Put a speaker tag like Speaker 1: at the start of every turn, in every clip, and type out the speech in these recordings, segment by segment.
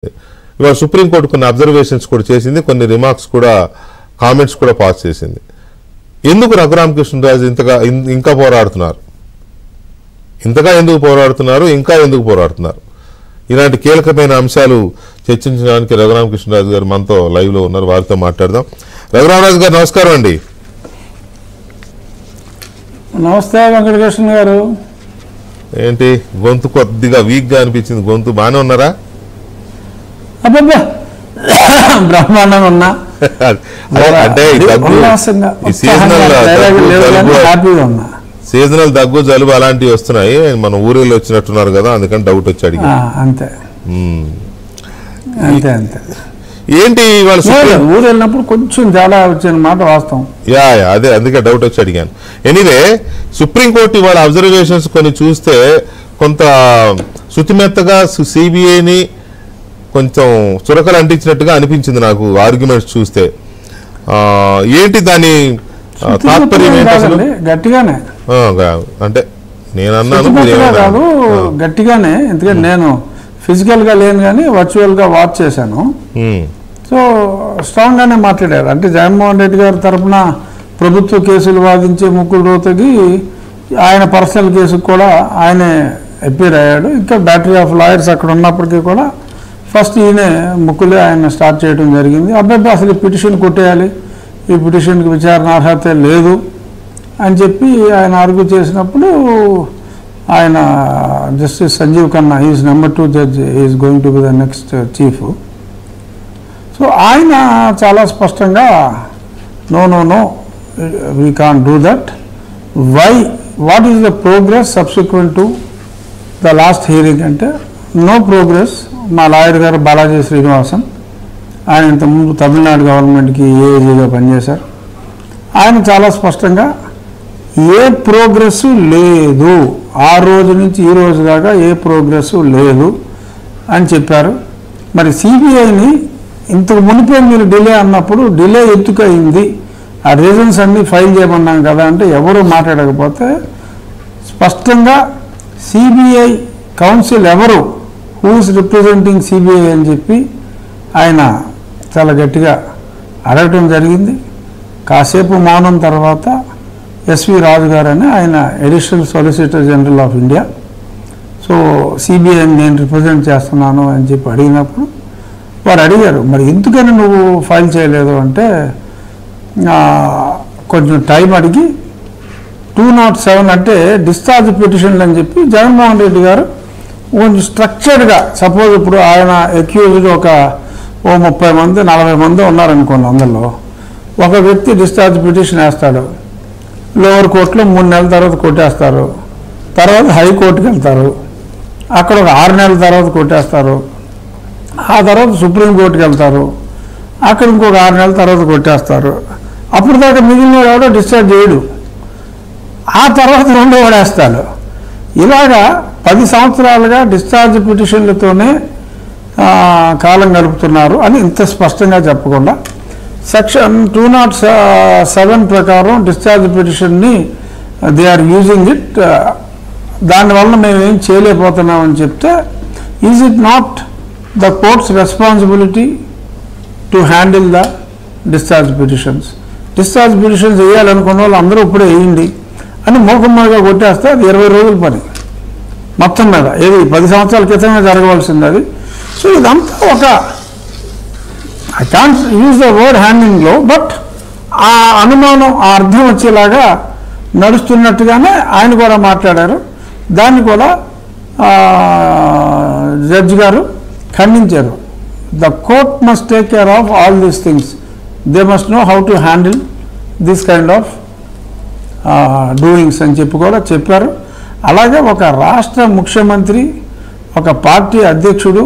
Speaker 1: ఇవాళ సుప్రీంకోర్టు కొన్ని అబ్జర్వేషన్స్ కూడా చేసింది, కొన్ని రిమార్క్స్ కూడా, కామెంట్స్ కూడా పాస్ చేసింది. ఎందుకు రఘురామకృష్ణరాజు ఇంకా పోరాడుతున్నారు? ఇంతగా ఎందుకు పోరాడుతున్నారు? ఇంకా ఎందుకు పోరాడుతున్నారు? ఇలాంటి కీలకమైన అంశాలు చర్చించడానికి రఘురామకృష్ణరాజు గారు మనతో లైవ్ లో ఉన్నారు, వారితో మాట్లాడదాం. రఘురామరాజు గారు నమస్కారం అండి.
Speaker 2: నమస్తే వెంకటకృష్ణ గారు.
Speaker 1: ఏంటి గొంతు కొద్దిగా వీక్ గా అనిపించింది, గొంతు బాగానే ఉన్నారా?
Speaker 2: అబ్బబ్బా బ్రహ్మాండంగా ఉన్నా.
Speaker 1: అంటే సీజనల్ దగ్గు జలుబు అలాంటివి వస్తున్నాయి, మన ఊరిలో వచ్చినట్టున్నారు కదా, అందుకని డౌట్ వచ్చి అడిగి.
Speaker 2: అంతే అంతే అంతే.
Speaker 1: ఏంటి
Speaker 2: ఊరు వెళ్ళినప్పుడు కొంచెం చాలా వచ్చిన మాట వాస్తవం.
Speaker 1: అదే అందుకే డౌట్ వచ్చి అడిగాను. ఎనీవే, సుప్రీంకోర్టు ఇవాళ అబ్జర్వేషన్స్ కొన్ని చూస్తే కొంత శుతిమెత్తగా సిబిఐని కొంచెం చురకలు అంటించినట్టుగా అనిపించింది నాకు ఆర్గ్యుమెంట్స్ చూస్తే. ఏంటి దాని తాత్పర్యం?
Speaker 2: గట్టిగానే
Speaker 1: అంటే నేను అన్నాను
Speaker 2: కాదు, గట్టిగానే. ఎందుకంటే నేను ఫిజికల్ గా లేను కానీ వర్చువల్ గా వాచ్ చేశాను. సో స్ట్రాంగ్ గానే మాట్లాడారు. అంటే జగన్మోహన్ రెడ్డి గారి తరఫున ప్రభుత్వ కేసులు వాదించే ముకుల్ రోహ్తగి ఆయన పర్సనల్ కేసుకు కూడా ఆయనే అపీర్ అయ్యాడు. ఇంకా బ్యాటరీ ఆఫ్ లాయర్స్ అక్కడ ఉన్నప్పటికీ కూడా ఫస్ట్ ఈయనే ముక్కులే ఆయన స్టార్ట్ చేయడం జరిగింది. అబ్బాయి అసలు ఈ పిటిషన్ కొట్టేయాలి, ఈ పిటిషన్కి విచారణ అర్హత లేదు అని చెప్పి ఆయన ఆర్గ్యూ చేసినప్పుడు ఆయన justice Sanjiv Khanna, is number 2 judge, is going to be the next chief. So ఆయన చాలా స్పష్టంగా no no no we can't do that. Why, what is the progress subsequent to the last hearing అంటే నో ప్రోగ్రెస్. మా lawyer గారు బాలాజీ శ్రీనివాసన్, ఆయన ఇంతకుముందు తమిళనాడు గవర్నమెంట్కి ఏఏజీగా పనిచేశారు. ఆయన చాలా స్పష్టంగా ఏ ప్రోగ్రెస్ లేదు, ఆ రోజు నుంచి ఈ రోజు దాకా ఏ ప్రోగ్రెస్ లేదు అని చెప్పారు. మరి సిబిఐని ఇంతకు మునిపే మీరు డిలే అన్నప్పుడు డిలే ఎత్తుకైంది, ఆ రీజన్స్ అన్నీ ఫైల్ చేయమన్నాం కదా అంటే ఎవరు మాట్లాడకపోతే స్పష్టంగా సిబిఐ కౌన్సిల్ ఎవరు, హూస్ రిప్రజెంటింగ్ సిబిఐ అని చెప్పి ఆయన చాలా గట్టిగా అడగటం జరిగింది. కాసేపు మౌనం తర్వాత ఎస్వి రాజు గారు అని ఆయన additional solicitor general of India, so సిబిఐని నేను రిప్రజెంట్ చేస్తున్నాను అని చెప్పి అడిగినప్పుడు వారు అడిగారు, మరి ఎందుకని నువ్వు ఫైల్ చేయలేదు అంటే కొంచెం టైం అడిగి 207 అంటే డిశ్చార్జ్ పిటిషన్లు అని చెప్పి జగన్మోహన్ రెడ్డి గారు కొంచెం స్ట్రక్చర్డ్గా, సపోజ్ ఇప్పుడు ఆయన అక్యూజ్డ్ ఒక 30 మంది 40 మంది ఉన్నారనుకోండి, అందులో ఒక వ్యక్తి డిశ్చార్జ్ పిటిషన్ వేస్తాడు, లోవర్ కోర్టులో 3 నెలల తర్వాత కొట్టేస్తారు, తర్వాత హైకోర్టుకి వెళ్తారు, అక్కడ ఒక 6 నెలల తర్వాత కొట్టేస్తారు, ఆ తర్వాత సుప్రీంకోర్టుకి వెళ్తారు, అక్కడ ఇంకొక 6 నెలల తర్వాత కొట్టేస్తారు, అప్పుడు దాకా మిగిలిన వాడు డిశ్చార్జ్ చేయడు, ఆ తర్వాత రెండో వాడేస్తాడు. ఇలాగా 10 సంవత్సరాలుగా డిశ్చార్జ్ పిటిషన్లతోనే కాలం గడుపుతున్నారు అని ఇంత స్పష్టంగా చెప్పకుండా సెక్షన్ 207 ప్రకారం డిశ్చార్జ్ పిటిషన్ని దే ఆర్ యూజింగ్ ఇట్, దానివల్ల మేము ఏం చేయలేకపోతున్నామని చెప్తే, is it not the court's responsibility to handle the discharge petitions? Discharge petitions వేయాలనుకున్న వాళ్ళు అందరూ ఇప్పుడే వేయండి అని మూకమ్మగా కొట్టేస్తే అది 20 రోజుల పని మొత్తం మీద. ఏది 10 సంవత్సరాల క్రితమే జరగవలసింది అది. సో ఇదంతా ఒక, I can't use the word హ్యాండింగ్లో, బట్ ఆ అనుమానం, ఆ అర్థం వచ్చేలాగా నడుస్తున్నట్టుగానే ఆయన కూడా మాట్లాడారు. దాన్ని కూడా జడ్జి గారు ఖండించారు. The court must take care of all these things, they must know how to handle this kind of doings అని చెప్పి కూడా చెప్పారు. అలాగే ఒక రాష్ట్ర ముఖ్యమంత్రి, ఒక పార్టీ అధ్యక్షుడు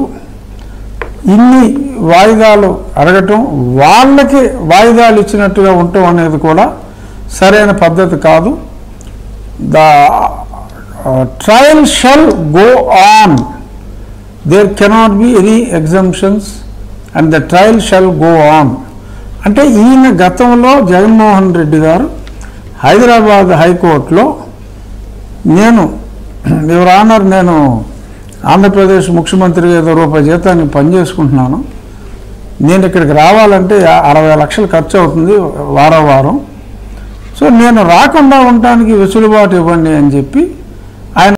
Speaker 2: ఇన్ని వాయిదాలు అడగటం, వాళ్ళకి వాయిదాలు ఇచ్చినట్టుగా ఉండటం అనేది కూడా సరైన పద్ధతి కాదు. The trial shall go on, there cannot be any exemptions and the trial shall go on. అంటే ఈయన గతంలో జగన్మోహన్ రెడ్డి గారు హైదరాబాద్ హైకోర్టులో, నేను యువర్ ఆనర్, నేను ఆంధ్రప్రదేశ్ ముఖ్యమంత్రిగా ఏదో రూపాయి జీతాన్ని పనిచేసుకుంటున్నాను, నేను ఇక్కడికి రావాలంటే 60 లక్షలు ఖర్చు అవుతుంది వారం. సో నేను రాకుండా ఉండటానికి వెసులుబాటు ఇవ్వండి అని చెప్పి